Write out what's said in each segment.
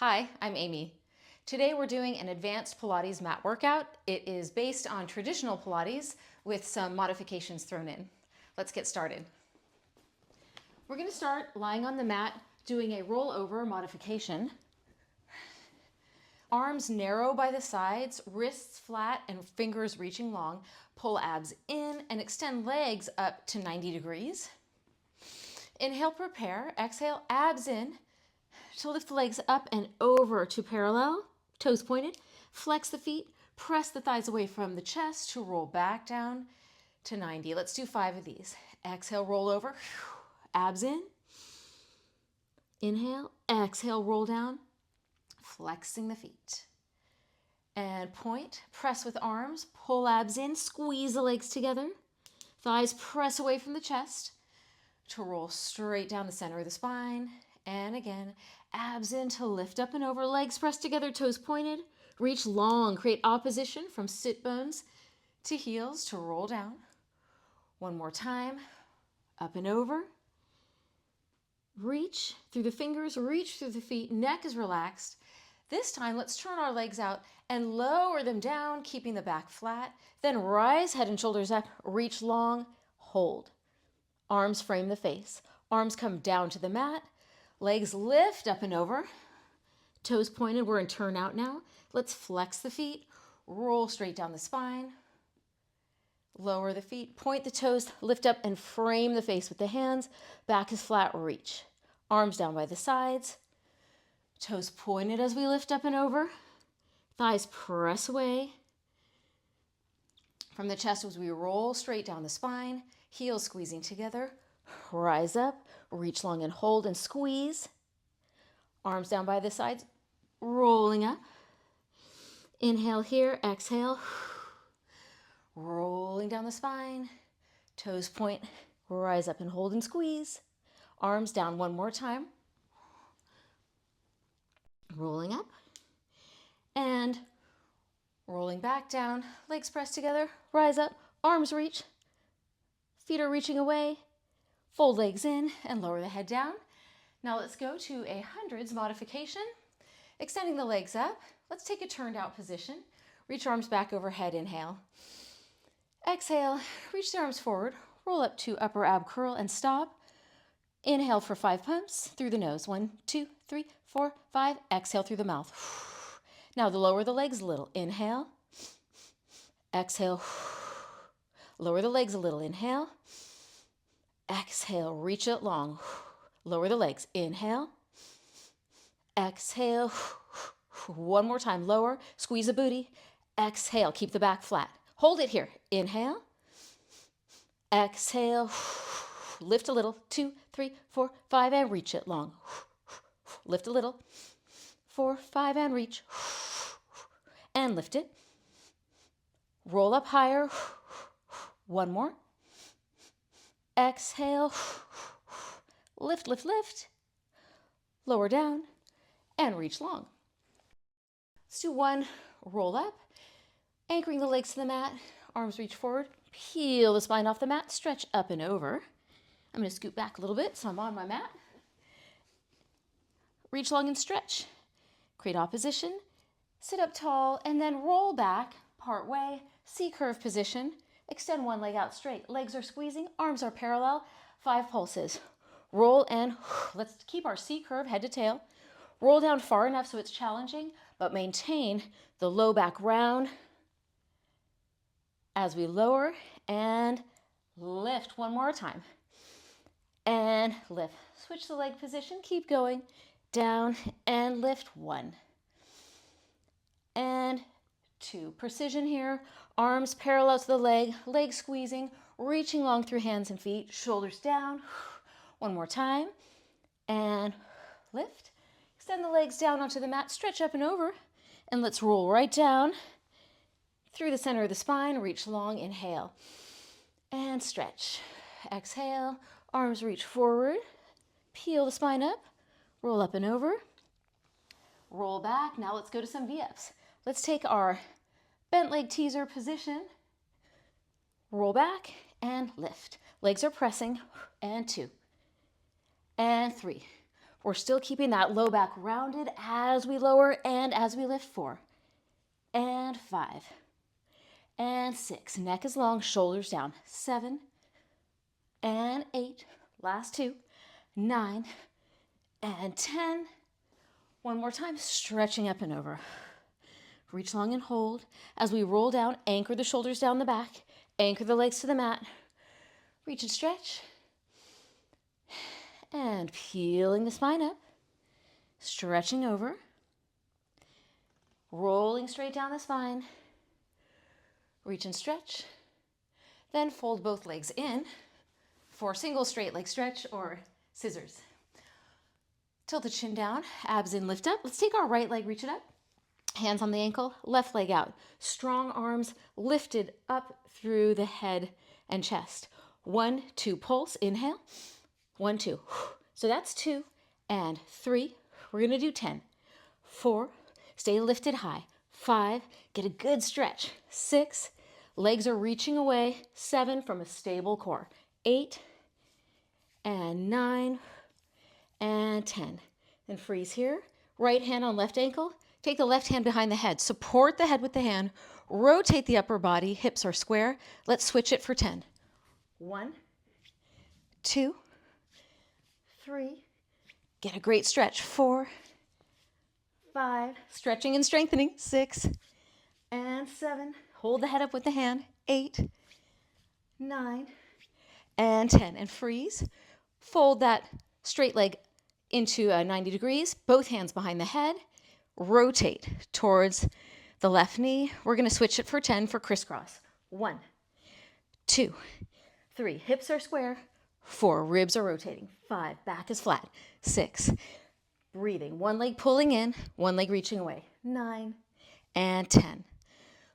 Hi, I'm Amy. Today we're doing an advanced Pilates mat workout. It is based on traditional Pilates with some modifications thrown in. Let's get started. We're going to start lying on the mat doing a rollover modification. Arms narrow by the sides, wrists flat and fingers reaching long. Pull abs in and extend legs up to 90 degrees. Inhale, prepare. Exhale, abs in. To lift the legs up and over to parallel, toes pointed. Flex the feet, press the thighs away from the chest to roll back down to 90. Let's do 5 of these. Exhale, roll over, abs in. Inhale, exhale, roll down, flexing the feet. And point, press with arms, pull abs in, squeeze the legs together. Thighs press away from the chest to roll straight down the center of the spine. And again, abs in to lift up and over, legs pressed together, toes pointed. Reach long, create opposition from sit bones to heels to roll down. One more time, up and over. Reach through the fingers, reach through the feet, neck is relaxed. This time, let's turn our legs out and lower them down, keeping the back flat. Then rise, head and shoulders up, reach long, hold. Arms frame the face. Arms come down to the mat. Legs lift up and over. Toes pointed, we're in turn out now. Let's flex the feet, roll straight down the spine. Lower the feet, point the toes, lift up and frame the face with the hands. Back is flat, reach. Arms down by the sides. Toes pointed as we lift up and over. Thighs press away from the chest as we roll straight down the spine. Heels squeezing together. Rise up, reach long and hold and squeeze. Arms down by the sides, rolling up. Inhale here, exhale. Rolling down the spine. Toes point, rise up and hold and squeeze. Arms down one more time. Rolling up. And rolling back down. Legs pressed together, rise up, arms reach. Feet are reaching away. Fold legs in and lower the head down. Now let's go to a hundreds modification. Extending the legs up. Let's take a turned out position. Reach arms back overhead, inhale. Exhale, reach the arms forward. Roll up to upper ab curl and stop. Inhale for 5 pumps through the nose. 1, 2, 3, 4, 5. Exhale through the mouth. Now lower the legs a little. Inhale. Exhale. Lower the legs a little. Inhale. Exhale, reach it long. Lower the legs. Inhale. Exhale. One more time. Lower. Squeeze the booty. Exhale. Keep the back flat. Hold it here. Inhale. Exhale. Lift a little. 2, 3, 4, 5, and reach it long. Lift a little. 4, 5, and reach. And lift it. Roll up higher. One more. Exhale, lift, lift, lift, lower down, and reach long. Let's do one roll up, anchoring the legs to the mat, arms reach forward, peel the spine off the mat, stretch up and over. I'm going to scoot back a little bit so I'm on my mat. Reach long and stretch, create opposition, sit up tall, and then roll back part way, C-curve position. Extend one leg out straight. Legs are squeezing, arms are parallel. 5 pulses. Roll and let's keep our C curve head to tail. Roll down far enough so it's challenging, but maintain the low back round as we lower and lift one more time. And lift. Switch the leg position. Keep going. Down and lift 1. And 2. Precision here. Arms parallel to the leg, legs squeezing, reaching long through hands and feet, shoulders down. One more time. And lift. Extend the legs down onto the mat, stretch up and over. And let's roll right down through the center of the spine, reach long, inhale. And stretch. Exhale, arms reach forward. Peel the spine up, roll up and over. Roll back. Now let's go to some V-ups. Let's take our bent leg teaser position, roll back and lift. Legs are pressing, and 2, and 3. We're still keeping that low back rounded as we lower and as we lift. 4 and 5 and 6. Neck is long, shoulders down. 7 and 8. Last 2. 9 and 10. One more time, stretching up and over. Reach long and hold. As we roll down, anchor the shoulders down the back. Anchor the legs to the mat. Reach and stretch. And peeling the spine up. Stretching over. Rolling straight down the spine. Reach and stretch. Then fold both legs in for single straight leg stretch or scissors. Tilt the chin down, abs in, lift up. Let's take our right leg, reach it up. Hands on the ankle, left leg out. Strong arms lifted up through the head and chest. 1, 2, pulse, inhale. 1, 2. So that's 2 and 3. We're gonna do 10. 4, stay lifted high. 5, get a good stretch. 6, legs are reaching away. 7, from a stable core. 8 and 9 and 10. Then freeze here. Right hand on left ankle. Take the left hand behind the head. Support the head with the hand. Rotate the upper body. Hips are square. Let's switch it for 10. 1, 2, 3. Get a great stretch. 4, 5. Stretching and strengthening. 6 and 7. Hold the head up with the hand. 8, 9, and 10. And freeze. Fold that straight leg into 90 degrees. Both hands behind the head. Rotate towards the left knee. We're going to switch it for 10 for crisscross. 1, 2, 3. Hips are square. 4. Ribs are rotating. 5. Back is flat. 6. Breathing. One leg pulling in. One leg reaching away. 9 and 10.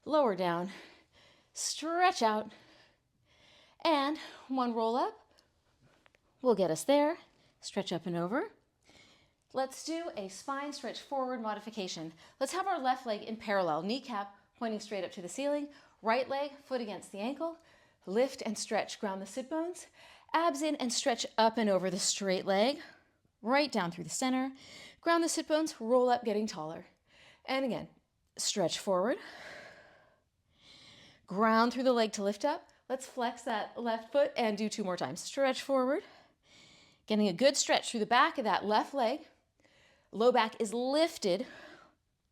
Lower down. Stretch out. And one roll up will get us there. Stretch up and over. Let's do a spine stretch forward modification. Let's have our left leg in parallel, kneecap pointing straight up to the ceiling, right leg, foot against the ankle. Lift and stretch, ground the sit bones. Abs in and stretch up and over the straight leg, right down through the center. Ground the sit bones, roll up, getting taller. And again, stretch forward. Ground through the leg to lift up. Let's flex that left foot and do 2 more times. Stretch forward. Getting a good stretch through the back of that left leg. Low back is lifted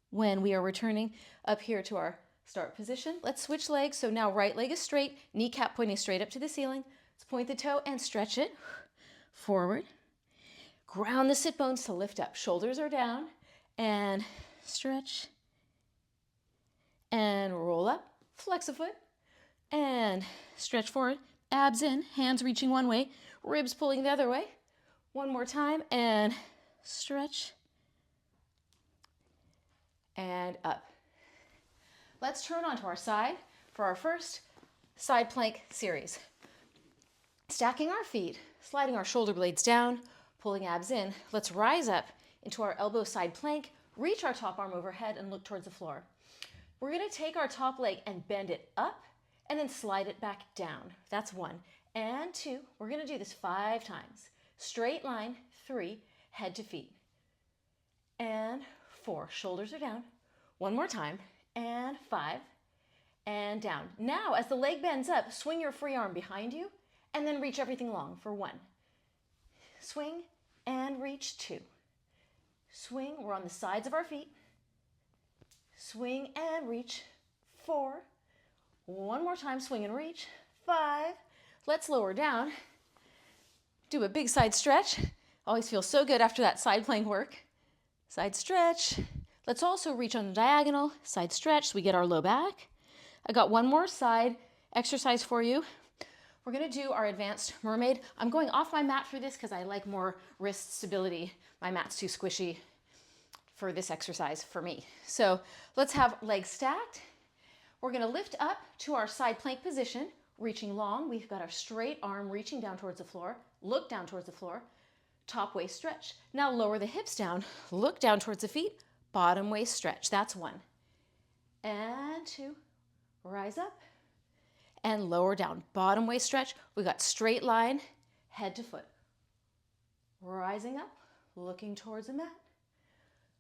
when we are returning up here to our start position. Let's switch legs. So now right leg is straight, kneecap pointing straight up to the ceiling. Let's point the toe and stretch it forward. Ground the sit bones to lift up. Shoulders are down and stretch and roll up. Flex a foot and stretch forward. Abs in, hands reaching one way, ribs pulling the other way. One more time and stretch and up. Let's turn onto our side for our first side plank series. Stacking our feet, sliding our shoulder blades down, pulling abs in. Let's rise up into our elbow side plank, reach our top arm overhead and look towards the floor. We're going to take our top leg and bend it up and then slide it back down. That's 1 and 2. We're going to do this 5 times. Straight line, 3, head to feet. And 4, shoulders are down. One more time, and 5, and down. Now, as the leg bends up, swing your free arm behind you, and then reach everything long for 1. Swing and reach 2. Swing, we're on the sides of our feet. Swing and reach 4. One more time, swing and reach 5. Let's lower down. Do a big side stretch. Always feels so good after that side plank work. Side stretch. Let's also reach on the diagonal, side stretch, so we get our low back. I got one more side exercise for you. We're gonna do our advanced mermaid. I'm going off my mat for this because I like more wrist stability. My mat's too squishy for this exercise for me. So let's have legs stacked. We're gonna lift up to our side plank position, reaching long. We've got our straight arm reaching down towards the floor. Look down towards the floor. Top waist stretch. Now lower the hips down. Look down towards the feet. Bottom waist stretch. That's 1. And 2. Rise up. And lower down. Bottom waist stretch. We got straight line, head to foot. Rising up. looking towards the mat.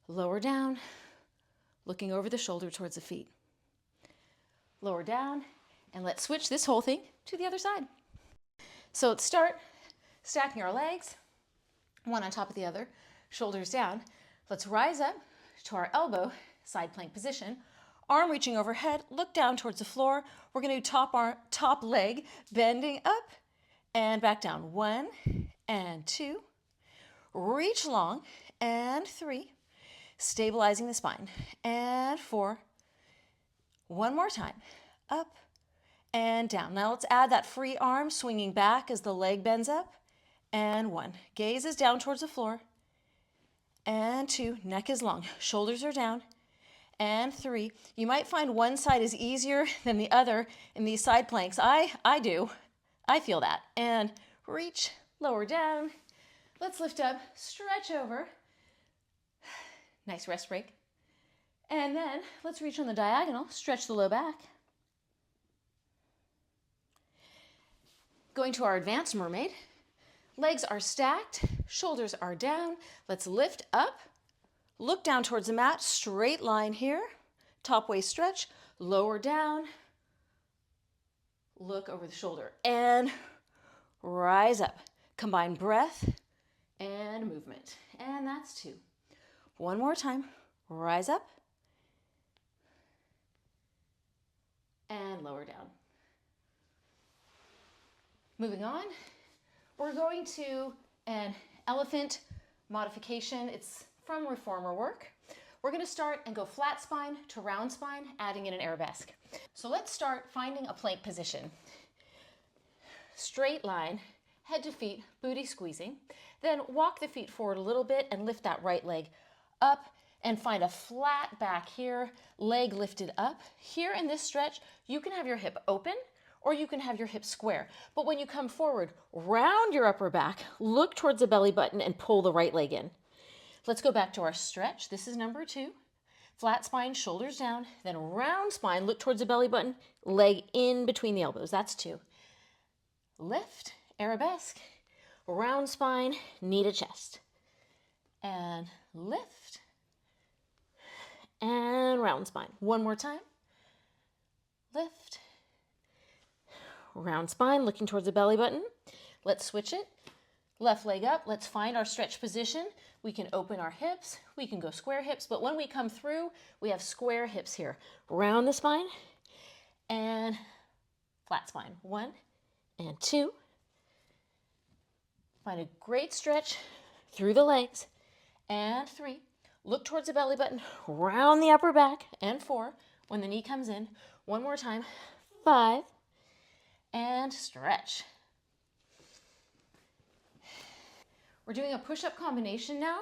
Lower down, looking over the shoulder towards the feet. Lower down, and let's switch this whole thing to the other side. So let's start stacking our legs, one on top of the other, shoulders down. Let's rise up to our elbow, side plank position, arm reaching overhead, look down towards the floor. We're going to do top leg, bending up and back down. 1 and 2. Reach long, and 3. Stabilizing the spine, and 4. One more time, up and down. Now let's add that free arm swinging back as the leg bends up, and 1. Gaze is down towards the floor, and 2. Neck is long, shoulders are down, and 3. You might find one side is easier than the other in these side planks. I do. I feel that. And reach, lower down. Let's lift up, stretch over. Nice rest break. And then let's reach on the diagonal, stretch the low back. Going to our advanced mermaid. Legs are stacked, shoulders are down. Let's lift up, look down towards the mat, straight line here. Top waist stretch, lower down, look over the shoulder, and rise up. Combine breath and movement. And that's 2. One more time. Rise up and lower down. Moving on, we're going to an elephant modification. It's from reformer work. We're going to start and go flat spine to round spine, adding in an arabesque. So let's start finding a plank position. Straight line, head to feet, booty squeezing. Then walk the feet forward a little bit and lift that right leg up and find a flat back here, leg lifted up. Here in this stretch, you can have your hip open or you can have your hip square. But when you come forward, round your upper back, look towards the belly button and pull the right leg in. Let's go back to our stretch. This is number 2. Flat spine, shoulders down, then round spine, look towards the belly button, leg in between the elbows. That's 2. Lift, arabesque, round spine, knee to chest. And lift, and round spine. One more time. Lift, round spine, looking towards the belly button. Let's switch it. Left leg up. Let's find our stretch position. We can open our hips. We can go square hips. But when we come through, we have square hips here. Round the spine and flat spine. 1 and 2. Find a great stretch through the legs. And 3. Look towards the belly button. Round the upper back. And 4. When the knee comes in. One more time. 5. And stretch. We're doing a push-up combination now.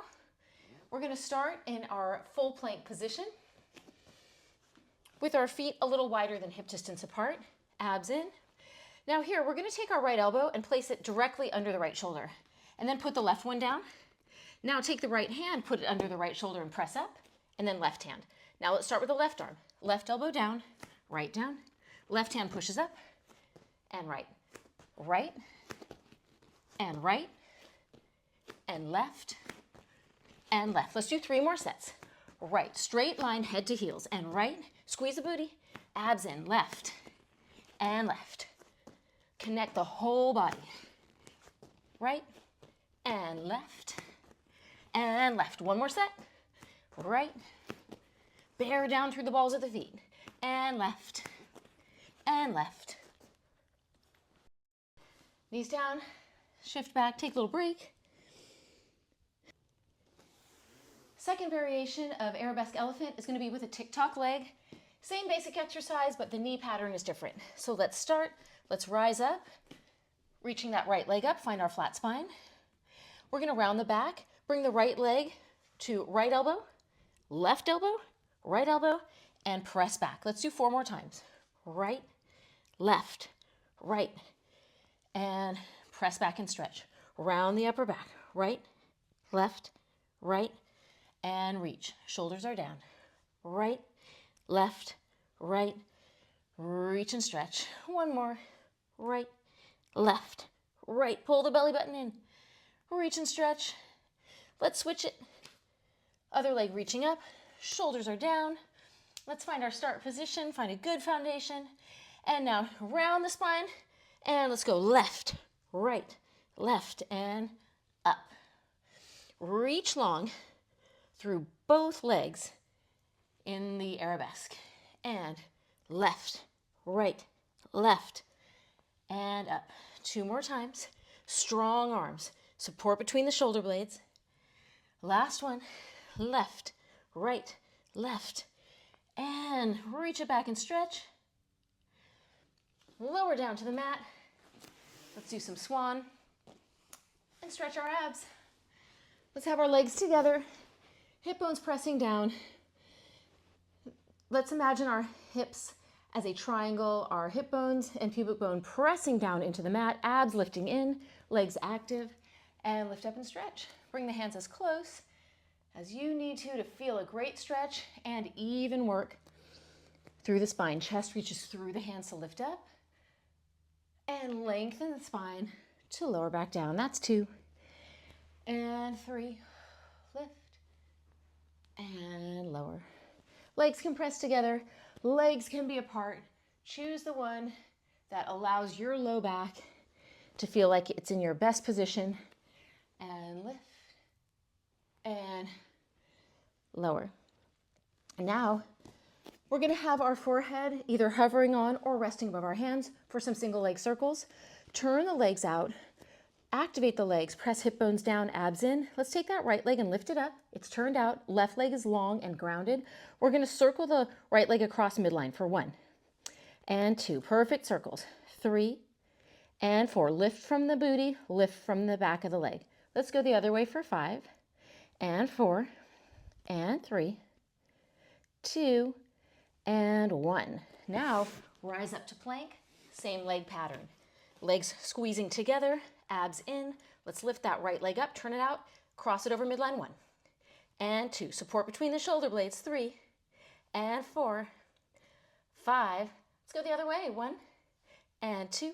We're going to start in our full plank position with our feet a little wider than hip distance apart, abs in. Now here, we're going to take our right elbow and place it directly under the right shoulder, and then put the left one down. Now take the right hand, put it under the right shoulder and press up, and then left hand. Now let's start with the left arm. Left elbow down, right down. Left hand pushes up, and right. Right, and right, and left, and left. Let's do 3 more sets. Right, straight line, head to heels, and right. Squeeze the booty, abs in, left, and left. Connect the whole body. Right, and left, and left. One more set. Right, bear down through the balls of the feet, and left, and left. Knees down, shift back, take a little break. Second variation of Arabesque Elephant is going to be with a tick-tock leg. Same basic exercise, but the knee pattern is different. So let's start. Let's rise up, reaching that right leg up, find our flat spine. We're going to round the back, bring the right leg to right elbow, right elbow, and press back. Let's do 4 more times. Right, left, right, and press back and stretch. Round the upper back, right, left, right, and reach. Shoulders are down. Right, left, right, reach and stretch. One more. Right, left, right. Pull the belly button in. Reach and stretch. Let's switch it. Other leg reaching up, shoulders are down. Let's find our start position, find a good foundation. And now round the spine, and let's go left, right, left, and up. Reach long through both legs in the arabesque. And left, right, left, and up. 2 more times. Strong arms. Support between the shoulder blades. Last one. Left, right, left. And reach it back and stretch. Lower down to the mat. Let's do some swan. And stretch our abs. Let's have our legs together. Hip bones pressing down. Let's imagine our hips as a triangle, our hip bones and pubic bone pressing down into the mat, abs lifting in, legs active, and lift up and stretch. Bring the hands as close as you need to feel a great stretch and even work through the spine. Chest reaches through the hands to lift up and lengthen the spine to lower back down. That's 2 and 3. Lift and lower. Legs can press together, legs can be apart. Choose the one that allows your low back to feel like it's in your best position. And lift and lower. Now, we're gonna have our forehead either hovering on or resting above our hands for some single leg circles. Turn the legs out. Activate the legs, press hip bones down, abs in. Let's take that right leg and lift it up. It's turned out, left leg is long and grounded. We're gonna circle the right leg across midline for 1 and 2, perfect circles. 3 and 4, lift from the booty, lift from the back of the leg. Let's go the other way for 5 and 4 and 3, 2 and 1. Now, rise up to plank, same leg pattern. Legs squeezing together, abs in. Let's lift that right leg up, turn it out, cross it over midline. 1 and 2. Support between the shoulder blades. 3 and 4, 5. Let's go the other way. 1 and 2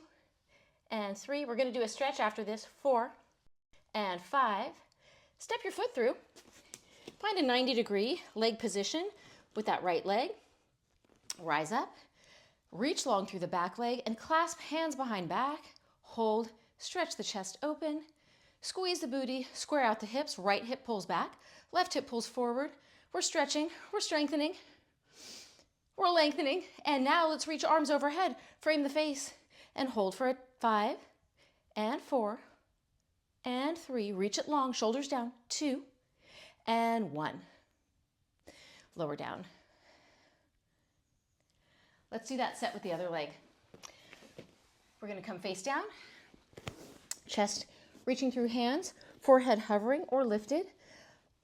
and 3. We're going to do a stretch after this. 4 and 5. Step your foot through. Find a 90-degree leg position with that right leg. Rise up. Reach long through the back leg and clasp hands behind back. Hold, stretch the chest open. Squeeze the booty, square out the hips. Right hip pulls back, left hip pulls forward. We're stretching, we're strengthening, we're lengthening. And now let's reach arms overhead. Frame the face and hold for 5 and 4 and 3. Reach it long, shoulders down. 2 and 1. Lower down. Let's do that set with the other leg. We're going to come face down, chest reaching through hands, forehead hovering or lifted,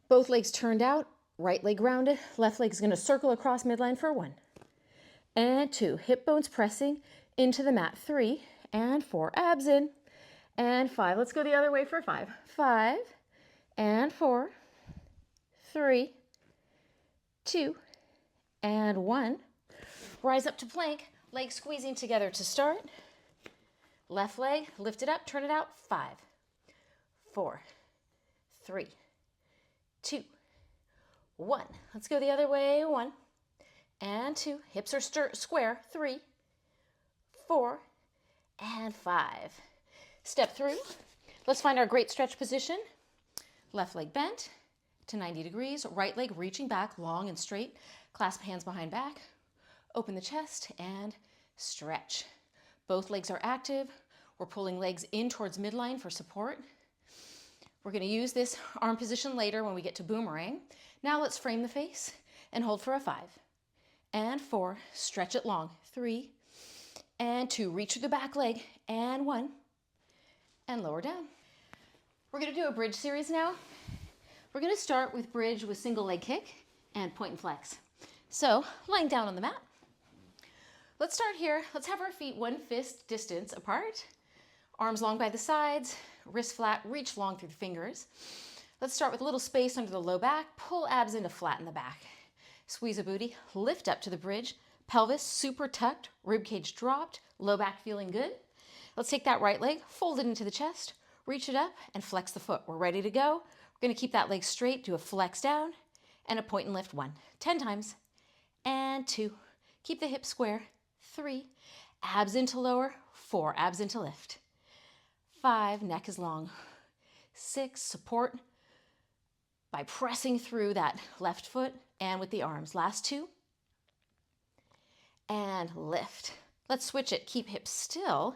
both legs turned out, right leg grounded, left leg is going to circle across midline for 1 and 2. Hip bones pressing into the mat. 3 and 4. Abs in. And 5. Let's go the other way for 5. 5 and 4, 3, 2 and 1. Rise up to plank, legs squeezing together to start. Left leg, lift it up, turn it out. 5, 4, 3, 2, 1. Let's go the other way. 1 and 2. Hips are square. 3, 4, and 5. Step through. Let's find our great stretch position. Left leg bent to 90 degrees. Right leg reaching back, long and straight. Clasp hands behind back. Open the chest and stretch. Both legs are active. We're pulling legs in towards midline for support. We're going to use this arm position later when we get to boomerang. Now let's frame the face and hold for a 5 and 4. Stretch it long. 3 and 2. Reach through the back leg and 1 and lower down. We're going to do a bridge series now. We're going to start with bridge with single leg kick and point and flex. So lying down on the mat. Let's start here. Let's have our feet 1 fist distance apart. Arms long by the sides, wrist flat, reach long through the fingers. Let's start with a little space under the low back. Pull abs into flat in the back. Squeeze a booty, lift up to the bridge. Pelvis super tucked, rib cage dropped, low back feeling good. Let's take that right leg, fold it into the chest, reach it up and flex the foot. We're ready to go. We're going to keep that leg straight, do a flex down and a point and lift. 1, 10 times, and 2. Keep the hips square. 3, abs into lower. 4, abs into lift. 5, neck is long. 6, support by pressing through that left foot and with the arms. Last 2, and lift. Let's switch it. Keep hips still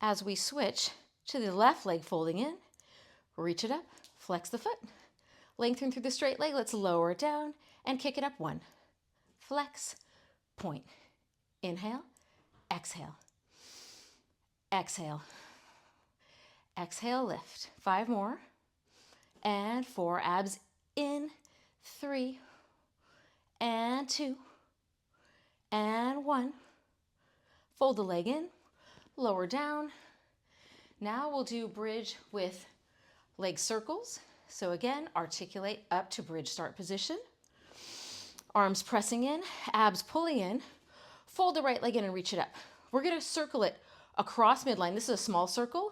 as we switch to the left leg folding in. Reach it up, flex the foot, lengthen through the straight leg. Let's lower it down and kick it up. 1, flex, point. Inhale, exhale, exhale, exhale, lift. 5 more, and 4, abs in. 3, and 2, and 1. Fold the leg in, lower down. Now we'll do bridge with leg circles. So again, articulate up to bridge start position. Arms pressing in, abs pulling in. Fold the right leg in and reach it up. We're going to circle it across midline. This is a small circle,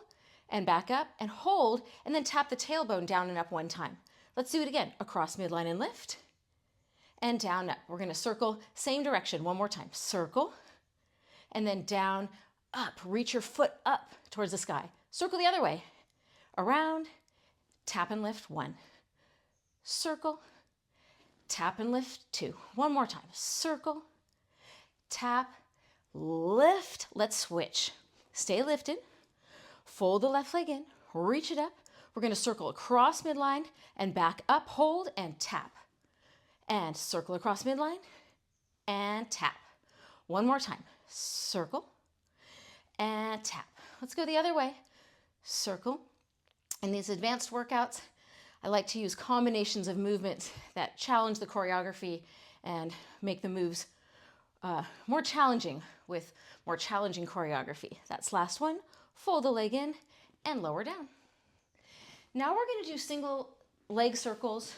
and back up and hold, and then tap the tailbone down and up 1 time. Let's do it again. Across midline and lift, and down, up. We're going to circle same direction 1 more time. Circle, and then down, up. Reach your foot up towards the sky. Circle the other way. Around, tap and lift. 1. Circle, tap and lift. 2. 1 more time. Circle, tap, lift. Let's switch. Stay lifted. Fold the left leg in. Reach it up. We're going to circle across midline and back up. Hold and tap. And circle across midline and tap. 1 more time. Circle and tap. Let's go the other way. Circle. In these advanced workouts, I like to use combinations of movements that challenge the choreography and make the moves more challenging with more challenging choreography. That's last one. Fold the leg in and lower down. Now we're going to do single leg circles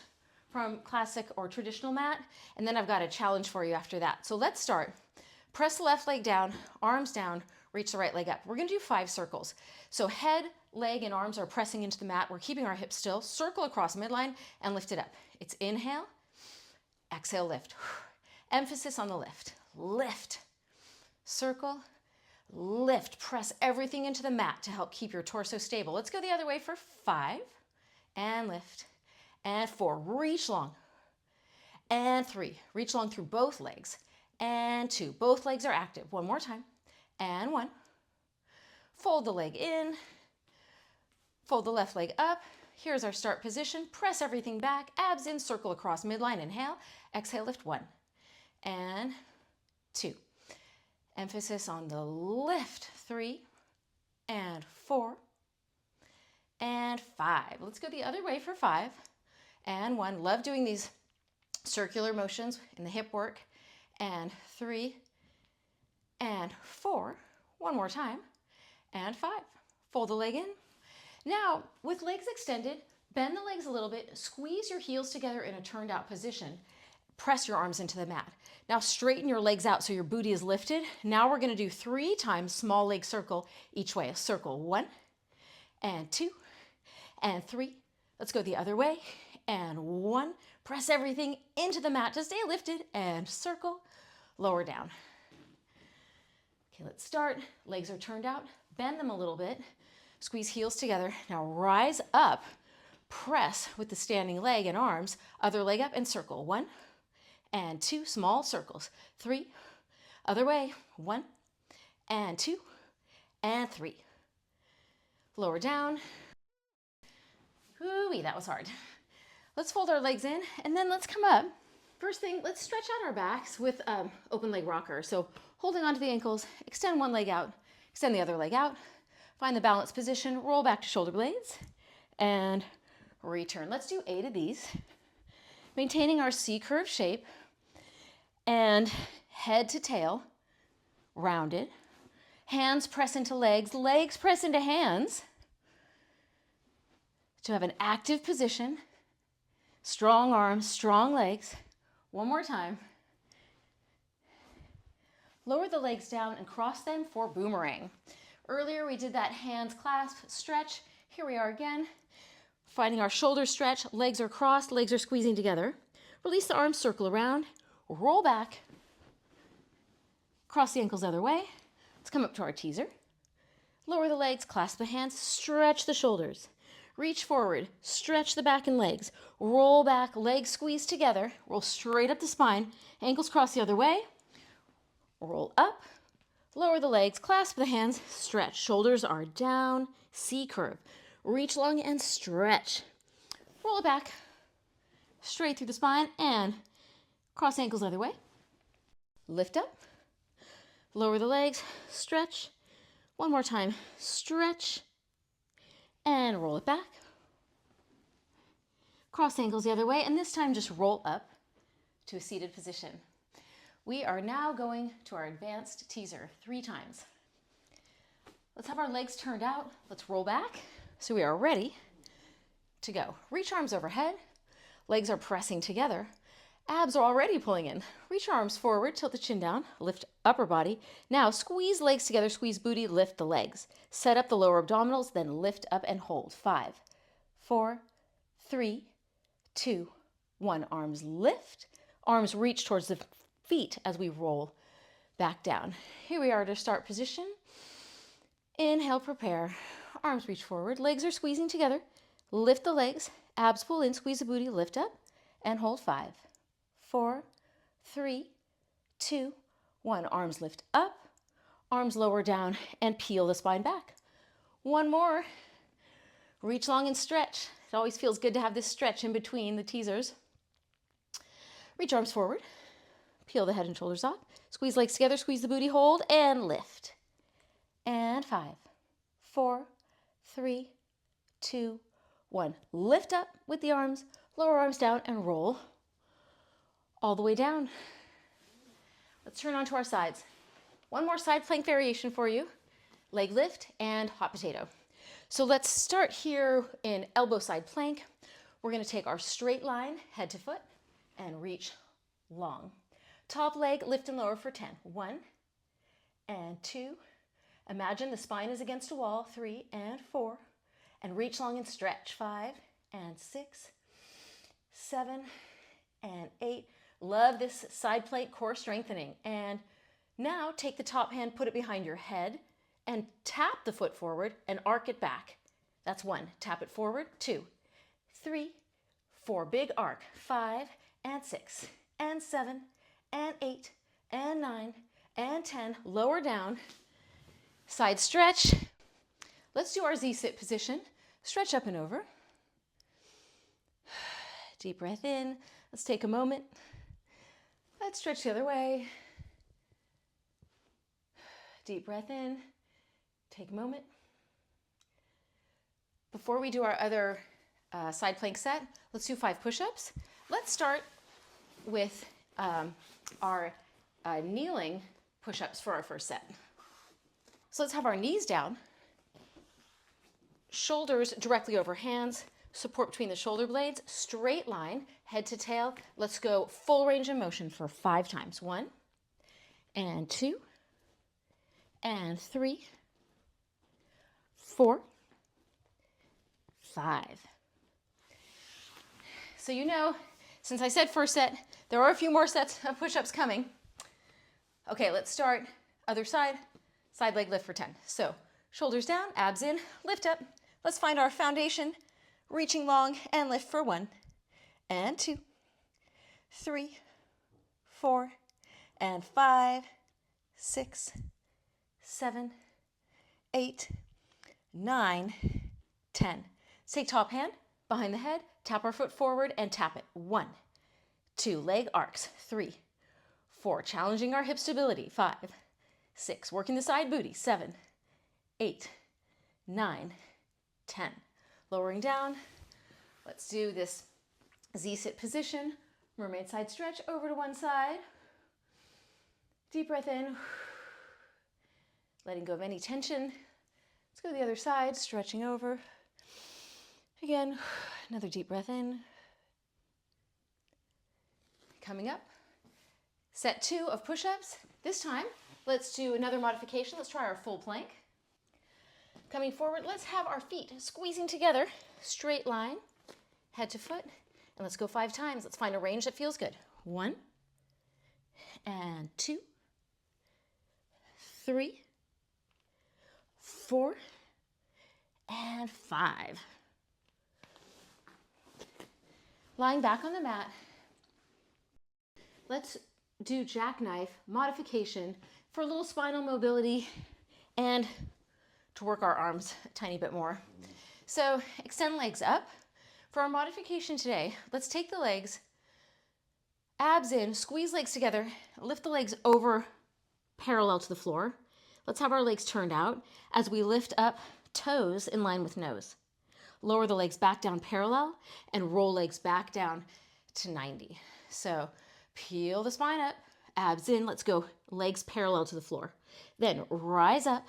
from classic or traditional mat, and then I've got a challenge for you after that. So let's start. Press the left leg down, arms down, reach the right leg up. We're going to do 5 circles. So head, leg, and arms are pressing into the mat. We're keeping our hips still. Circle across midline and lift it up. It's inhale, exhale, lift. Emphasis on the lift. Lift, circle, lift. Press everything into the mat to help keep your torso stable. Let's go the other way for 5, and lift, and 4, reach long, and 3, reach long through both legs, and 2, both legs are active. 1 more time, and 1. Fold the leg in, fold the left leg up. Here's our start position. Press everything back, abs in, circle across midline. Inhale, exhale, lift. 1, and 2. Emphasis on the lift. 3, and 4, and 5. Let's go the other way for 5, and 1. Love doing these circular motions in the hip work. And 3, and 4. 1 more time, and 5. Fold the leg in. Now, with legs extended, bend the legs a little bit, squeeze your heels together in a turned out position. Press your arms into the mat. Now straighten your legs out so your booty is lifted. Now we're going to do 3 times small leg circle each way. A circle. 1, and 2, and 3. Let's go the other way. And 1. Press everything into the mat to stay lifted. And circle. Lower down. Okay, let's start. Legs are turned out. Bend them a little bit. Squeeze heels together. Now rise up. Press with the standing leg and arms. Other leg up and circle. 1, and 2. Small circles. 3. Other way. 1, and 2, and 3. Lower down. Ooh-wee, that was hard. Let's fold our legs in, and then let's come up. First thing, let's stretch out our backs with open leg rocker. So holding onto the ankles, extend one leg out, extend the other leg out, find the balance position, roll back to shoulder blades, and return. Let's do 8 of these. Maintaining our C-curve shape, and head to tail, rounded. Hands press into legs, legs press into hands. To have an active position, strong arms, strong legs. 1 more time. Lower the legs down and cross them for boomerang. Earlier we did that hands clasp stretch. Here we are again. Finding our shoulder stretch, legs are crossed, legs are squeezing together. Release the arms, circle around, roll back, cross the ankles the other way. Let's come up to our teaser. Lower the legs, clasp the hands, stretch the shoulders. Reach forward, stretch the back and legs. Roll back, legs squeeze together. Roll straight up the spine, ankles cross the other way. Roll up, lower the legs, clasp the hands, stretch. Shoulders are down, C curve. Reach long and stretch. Roll it back, straight through the spine and cross ankles the other way. Lift up, lower the legs, stretch. One more time, stretch and roll it back. Cross ankles the other way, and this time just roll up to a seated position. We are now going to our advanced teaser 3 times. Let's have our legs turned out. Let's roll back so we are ready to go. Reach arms overhead. Legs are pressing together. Abs are already pulling in. Reach arms forward, tilt the chin down, lift upper body. Now squeeze legs together, squeeze booty, lift the legs. Set up the lower abdominals, then lift up and hold. 5, 4, 3, 2, 1. Arms lift. Arms reach towards the feet as we roll back down. Here we are to start position. Inhale, prepare. Arms reach forward. Legs are squeezing together. Lift the legs. Abs pull in, squeeze the booty, lift up and hold. 5, 4, 3, 2, 1. Arms lift up, arms lower down, and peel the spine back. One more. Reach long and stretch. It always feels good to have this stretch in between the teasers. Reach arms forward, peel the head and shoulders off, squeeze legs together, squeeze the booty, hold, and lift. And 5, 4, 3, 2, 1. Lift up with the arms, lower arms down, and roll all the way down. Let's turn onto our sides. One more side plank variation for you. Leg lift and hot potato. So let's start here in elbow side plank. We're going to take our straight line, head to foot, and reach long. Top leg, lift and lower for 10. 1 and 2. Imagine the spine is against a wall. 3 and 4. And reach long and stretch. 5 and 6, 7 and 8. Love this side plank core strengthening. And now take the top hand, put it behind your head, and tap the foot forward and arc it back. That's 1. Tap it forward. 2, 3, 4. Big arc. 5 and 6 and 7 and 8 and 9 and 10. Lower down. Side stretch. Let's do our Z-sit position. Stretch up and over. Deep breath in. Let's take a moment. Let's stretch the other way. Deep breath in. Take a moment. Before we do our other side plank set, let's do 5 push-ups. Let's start with our kneeling push-ups for our first set. So let's have our knees down, shoulders directly over hands, support between the shoulder blades, straight line, head to tail. Let's go full range of motion for 5 times. 1 and 2 and 3, 4, 5. So you know, since I said first set, there are a few more sets of push-ups coming. Okay, let's start other side. Side leg lift for 10. So shoulders down, abs in, lift up. Let's find our foundation, reaching long and lift for 1 and 2, 3, 4, and 5, 6, 7, 8, 9, 10. Let's take top hand behind the head, tap our foot forward and tap it. 1, 2, leg arcs. 3, 4, challenging our hip stability. 5, 6, working the side booty. 7, 8, 9, 10. Lowering down. Let's do this Z-sit position. Mermaid side stretch over to one side. Deep breath in. Letting go of any tension. Let's go to the other side, stretching over. Again, another deep breath in. Coming up. Set 2 of push-ups. This time, let's do another modification. Let's try our full plank. Coming forward, let's have our feet squeezing together, straight line, head to foot, and let's go 5 times. Let's find a range that feels good. 1 and 2, 3, 4, and 5. Lying back on the mat, let's do jackknife modification for a little spinal mobility and to work our arms a tiny bit more. So extend legs up. For our modification today, let's take the legs, abs in, squeeze legs together, lift the legs over parallel to the floor. Let's have our legs turned out as we lift up toes in line with nose. Lower the legs back down parallel and roll legs back down to 90. So peel the spine up, abs in, let's go legs parallel to the floor. Then rise up,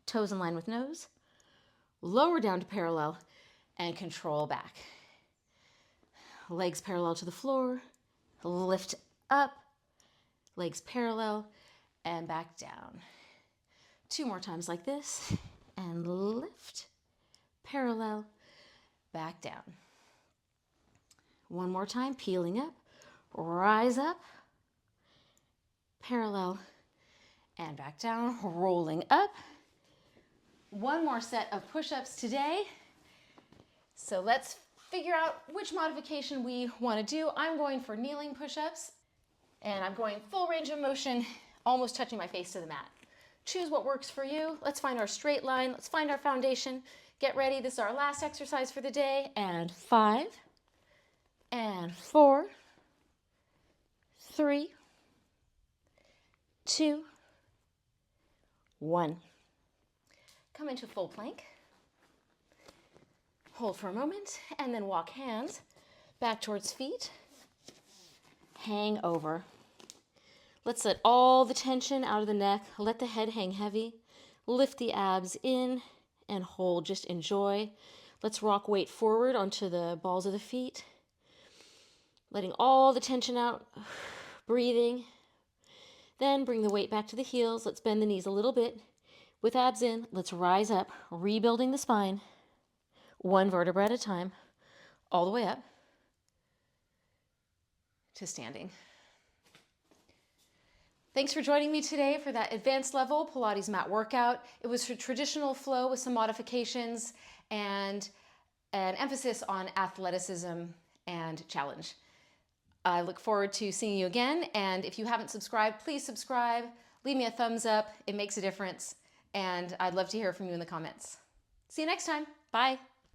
toes in line with nose, lower down to parallel, and control back. Legs parallel to the floor, lift up, legs parallel, and back down. 2 more times like this, and lift, parallel, back down. 1 more time, peeling up, rise up, parallel, and back down, rolling up. 1 more set of push-ups today. So let's figure out which modification we want to do. I'm going for kneeling push-ups, and I'm going full range of motion, almost touching my face to the mat. Choose what works for you. Let's find our straight line. Let's find our foundation. Get ready. This is our last exercise for the day. And 5, and 4, 3, 2, 1. Come into full plank. Hold for a moment, and then walk hands back towards feet. Hang over. Let's let all the tension out of the neck. Let the head hang heavy. Lift the abs in and hold. Just enjoy. Let's rock weight forward onto the balls of the feet. Letting all the tension out. Breathing. Then bring the weight back to the heels. Let's bend the knees a little bit. With abs in, let's rise up, rebuilding the spine. 1 vertebra at a time, all the way up to standing. Thanks for joining me today for that advanced level Pilates mat workout. It was a traditional flow with some modifications and an emphasis on athleticism and challenge. I look forward to seeing you again, and if you haven't subscribed, please subscribe. Leave me a thumbs up. It makes a difference, and I'd love to hear from you in the comments. See you next time. Bye.